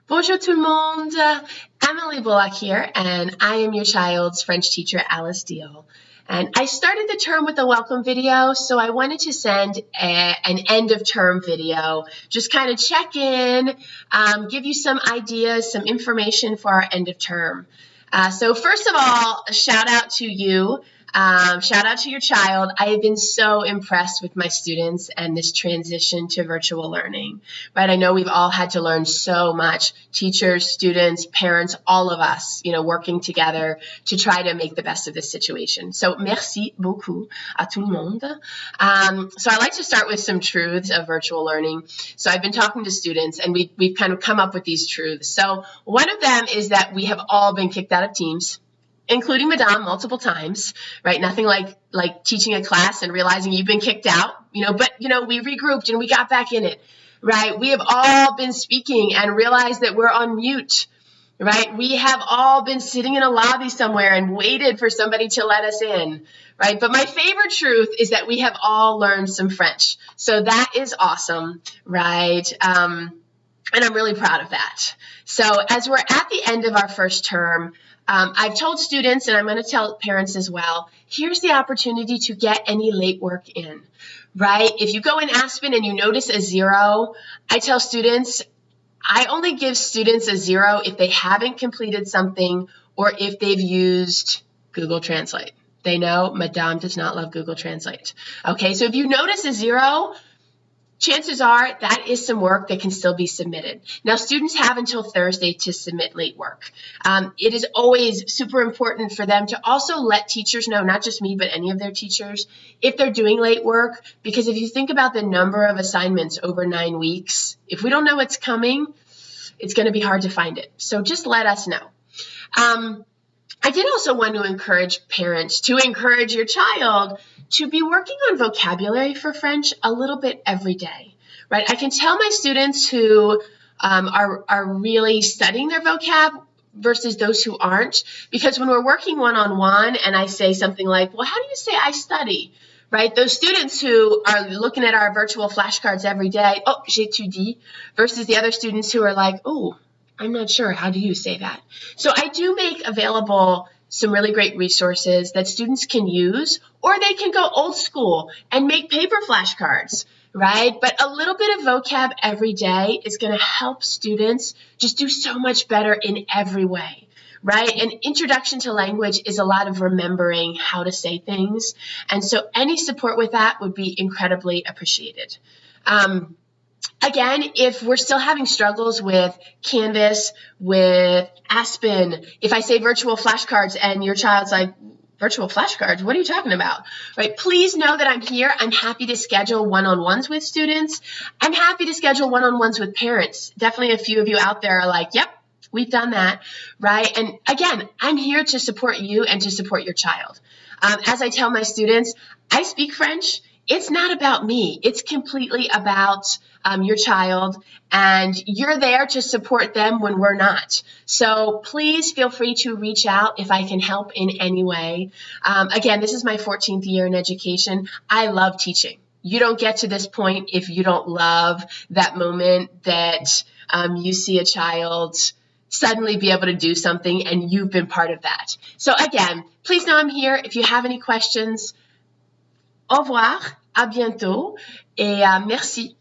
Bonjour tout le monde. Emily Bullock here, and I am your child's French teacher, Alice Deal. And I started the term with a welcome video, so I wanted to send an end of term video, just kind of check in, give you some ideas, some information for our end of term. So first of all, a shout out to you. Shout out to your child. I have been so impressed with my students and this transition to virtual learning, right? I know we've all had to learn so much, teachers, students, parents, all of us, working together to try to make the best of this situation. So merci beaucoup à tout le monde. So I like to start with some truths of virtual learning. So I've been talking to students and we've kind of come up with these truths. So one of them is that we have all been kicked out of Teams, including Madame multiple times, right? Nothing like teaching a class and realizing you've been kicked out, but we regrouped and we got back in it, right? We have all been speaking and realized that we're on mute, right? We have all been sitting in a lobby somewhere and waited for somebody to let us in, right? But my favorite truth is that we have all learned some French. So that is awesome, right? And I'm really proud of that. So as we're at the end of our first term, I've told students, and I'm going to tell parents as well, here's the opportunity to get any late work in, right? If you go in Aspen and you notice a 0, I tell students, I only give students a 0 if they haven't completed something or if they've used Google Translate. They know Madame does not love Google Translate. Okay, so if you notice a 0, chances are that is some work that can still be submitted. Now, students have until Thursday to submit late work. It is always super important for them to also let teachers know, not just me, but any of their teachers, if they're doing late work, because if you think about the number of assignments over 9 weeks, if we don't know what's coming, it's going to be hard to find it. So just let us know. I did also want to encourage parents to encourage your child to be working on vocabulary for French a little bit every day, right? I can tell my students who are really studying their vocab versus those who aren't, because when we're working one-on-one and I say something like, well, how do you say I study? Right? Those students who are looking at our virtual flashcards every day, oh, j'étudie, versus the other students who are like, oh, I'm not sure. How do you say that? So I do make available some really great resources that students can use, or they can go old school and make paper flashcards, right? But a little bit of vocab every day is going to help students just do so much better in every way, right? An introduction to language is a lot of remembering how to say things. And so any support with that would be incredibly appreciated. Again, if we're still having struggles with Canvas, with Aspen, if I say virtual flashcards and your child's like, virtual flashcards, what are you talking about? Right? Please know that I'm here. I'm happy to schedule one-on-ones with students. I'm happy to schedule one-on-ones with parents. Definitely a few of you out there are like, yep, we've done that, right? And again, I'm here to support you and to support your child. As I tell my students, I speak French. It's not about me. It's completely about your child, and you're there to support them when we're not. So please feel free to reach out if I can help in any way. Again, this is my 14th year in education. I love teaching. You don't get to this point if you don't love that moment that you see a child suddenly be able to do something and you've been part of that. So again, please know I'm here. If you have any questions, au revoir, à bientôt, et merci.